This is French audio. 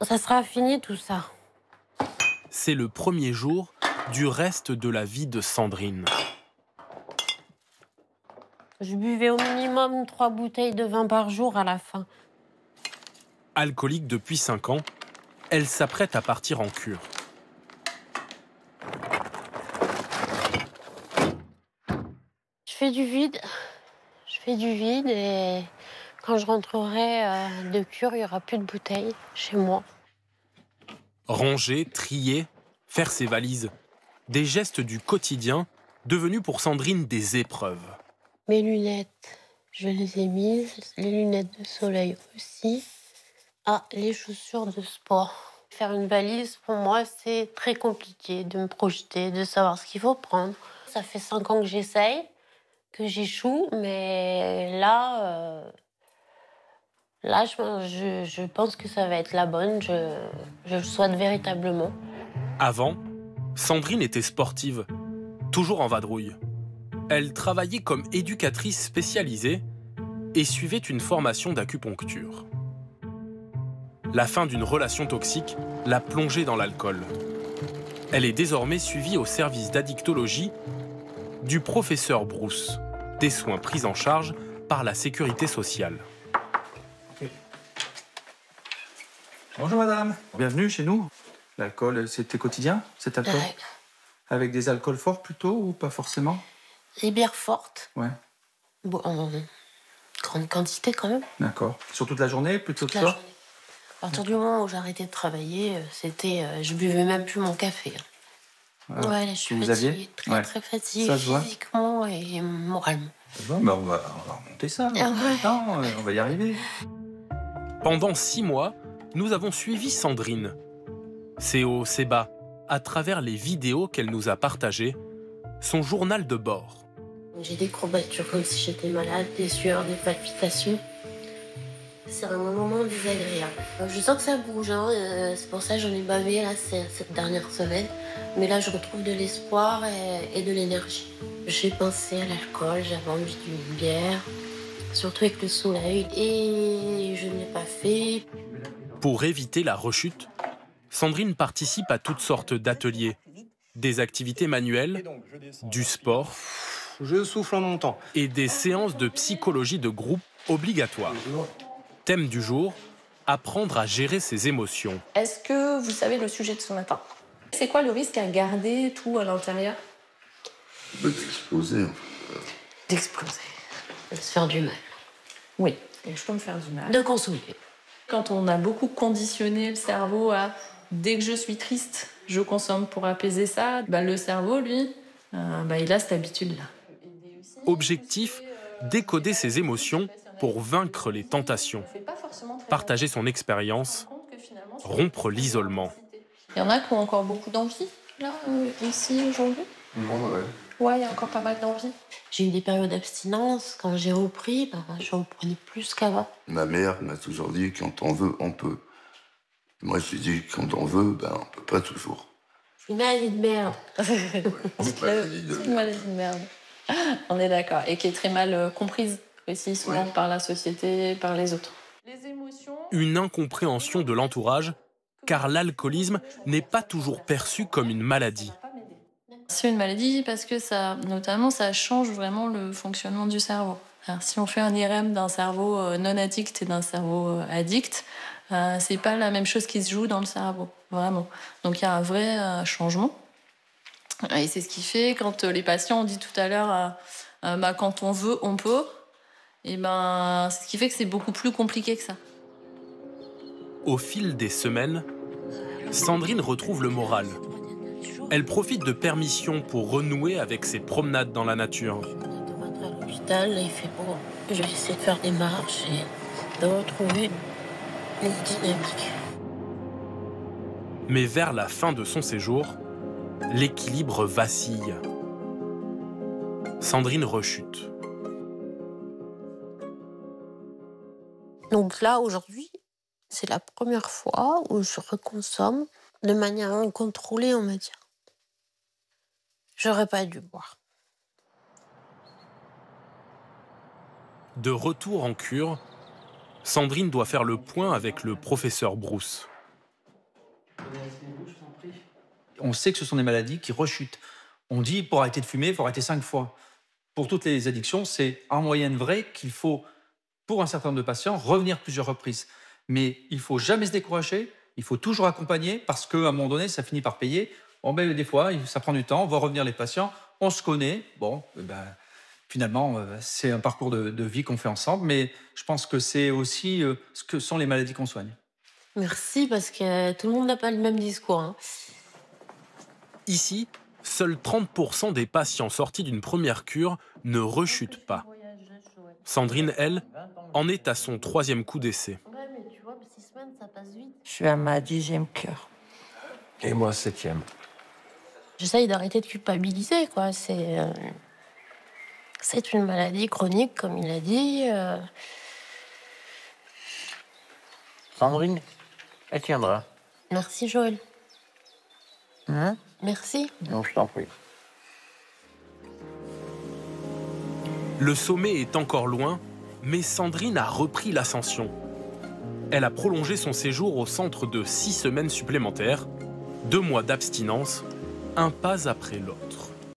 Ça sera fini tout ça. C'est le premier jour du reste de la vie de Sandrine. Je buvais au minimum 3 bouteilles de vin par jour à la fin. Alcoolique depuis 5 ans, elle s'apprête à partir en cure. Je fais du vide. Je fais du vide et quand je rentrerai de cure, il n'y aura plus de bouteilles chez moi. Ranger, trier, faire ses valises. Des gestes du quotidien devenus pour Sandrine des épreuves. Mes lunettes, je les ai mises. Les lunettes de soleil aussi. Ah, les chaussures de sport. Faire une valise, pour moi, c'est très compliqué de me projeter, de savoir ce qu'il faut prendre. Ça fait 5 ans que j'essaye, que j'échoue, mais là, je pense que ça va être la bonne. Je le souhaite véritablement. Avant, Sandrine était sportive, toujours en vadrouille. Elle travaillait comme éducatrice spécialisée et suivait une formation d'acupuncture. La fin d'une relation toxique l'a plongée dans l'alcool. Elle est désormais suivie au service d'addictologie du professeur Brousse, des soins pris en charge par la sécurité sociale. Bonjour madame, bienvenue chez nous. L'alcool, c'était quotidien, cet alcool? Ouais. Avec des alcools forts plutôt ou pas forcément? Les bières fortes, Ouais, bon, en grande quantité quand même. d'accord. Sur toute la journée, plutôt Toute que la ça? journée. À partir du moment où j'ai arrêté de travailler, je buvais même plus mon café. Ah, Ouais, là, je suis que vous fatiguée, aviez? très Ouais. très fatiguée, Ça se voit. physiquement et moralement. Bon, ben on va remonter ça. Ah ouais. Non, on va y arriver. Pendant 6 mois, nous avons suivi Sandrine. C'est haut, c'est bas, à travers les vidéos qu'elle nous a partagées, son journal de bord. J'ai des courbatures comme si j'étais malade, des sueurs, des palpitations. C'est un moment désagréable. Je sens que ça bouge, hein, c'est pour ça que j'en ai bavé là, cette dernière semaine. Mais là, je retrouve de l'espoir et de l'énergie. J'ai pensé à l'alcool, j'avais envie d'une bière, surtout avec le soleil. Et je ne l'ai pas fait. Pour éviter la rechute, Sandrine participe à toutes sortes d'ateliers, des activités manuelles, du sport Je souffle en montant. et des séances de psychologie de groupe obligatoires. Thème du jour, apprendre à gérer ses émotions. Est-ce que vous savez le sujet de ce matin? C'est quoi le risque à garder tout à l'intérieur? D'exploser. D'exploser, de se faire du mal, Oui, et je peux me faire du mal. de consommer. Quand on a beaucoup conditionné le cerveau à dès que je suis triste, je consomme pour apaiser ça, bah, le cerveau, lui, il a cette habitude-là. Objectif, décoder ses émotions pour vaincre les tentations, partager son expérience, rompre l'isolement. Il y en a qui ont encore beaucoup d'envie, là, ici, aujourd'hui. Ouais. Ouais, il y a encore pas mal d'envie. J'ai eu des périodes d'abstinence. Quand j'ai repris, j'en prenais plus qu'avant. Ma mère m'a toujours dit quand on veut, on peut. Moi, je lui dis quand on veut, on peut pas toujours. Je suis une maladie de merde. Dites-le, c'est une maladie de merde. On est d'accord. Et qui est très mal comprise aussi, souvent par la société, par les autres. Une incompréhension de l'entourage, car l'alcoolisme n'est pas toujours perçu comme une maladie. C'est une maladie parce que notamment, ça change vraiment le fonctionnement du cerveau. Alors, si on fait un IRM d'un cerveau non addict et d'un cerveau addict, c'est pas la même chose qui se joue dans le cerveau, vraiment. Donc il y a un vrai changement. Et c'est ce qui fait, quand les patients ont dit tout à l'heure, quand on veut, on peut, et c'est ce qui fait que c'est beaucoup plus compliqué que ça. Au fil des semaines, Sandrine retrouve le moral. Elle profite de permissions pour renouer avec ses promenades dans la nature. On doit rentrer à l'hôpital, là, il fait beau. Je vais essayer de faire des marches et de retrouver une dynamique. Mais vers la fin de son séjour, l'équilibre vacille. Sandrine rechute. Donc là, aujourd'hui, c'est la première fois où je reconsomme de manière incontrôlée, on va dire. J'aurais pas dû boire. De retour en cure, Sandrine doit faire le point avec le professeur Brousse. On sait que ce sont des maladies qui rechutent. On dit pour arrêter de fumer, il faut arrêter 5 fois. Pour toutes les addictions, c'est en moyenne vrai qu'il faut, pour un certain nombre de patients, revenir plusieurs reprises. Mais il ne faut jamais se décourager, il faut toujours accompagner parce qu'à un moment donné, ça finit par payer. Bon, ben, des fois, ça prend du temps, on voit revenir les patients, on se connaît. Bon, ben, finalement, c'est un parcours de vie qu'on fait ensemble, mais je pense que c'est aussi ce que sont les maladies qu'on soigne. Merci, parce que tout le monde n'a pas le même discours. Hein. Ici, seuls 30% des patients sortis d'une première cure ne rechutent pas. Sandrine, elle, en est à son 3e coup d'essai. Ouais, mais tu vois, 6 semaines, ça passe vite. Je suis à ma 10e cure. Et moi, 7e. J'essaye d'arrêter de culpabiliser, quoi. C'est une maladie chronique, comme il a dit. Sandrine, elle tiendra. Merci, Joël. Hein? Merci. Non, je t'en prie. Le sommet est encore loin, mais Sandrine a repris l'ascension. Elle a prolongé son séjour au centre de 6 semaines supplémentaires, 2 mois d'abstinence, un pas après l'autre.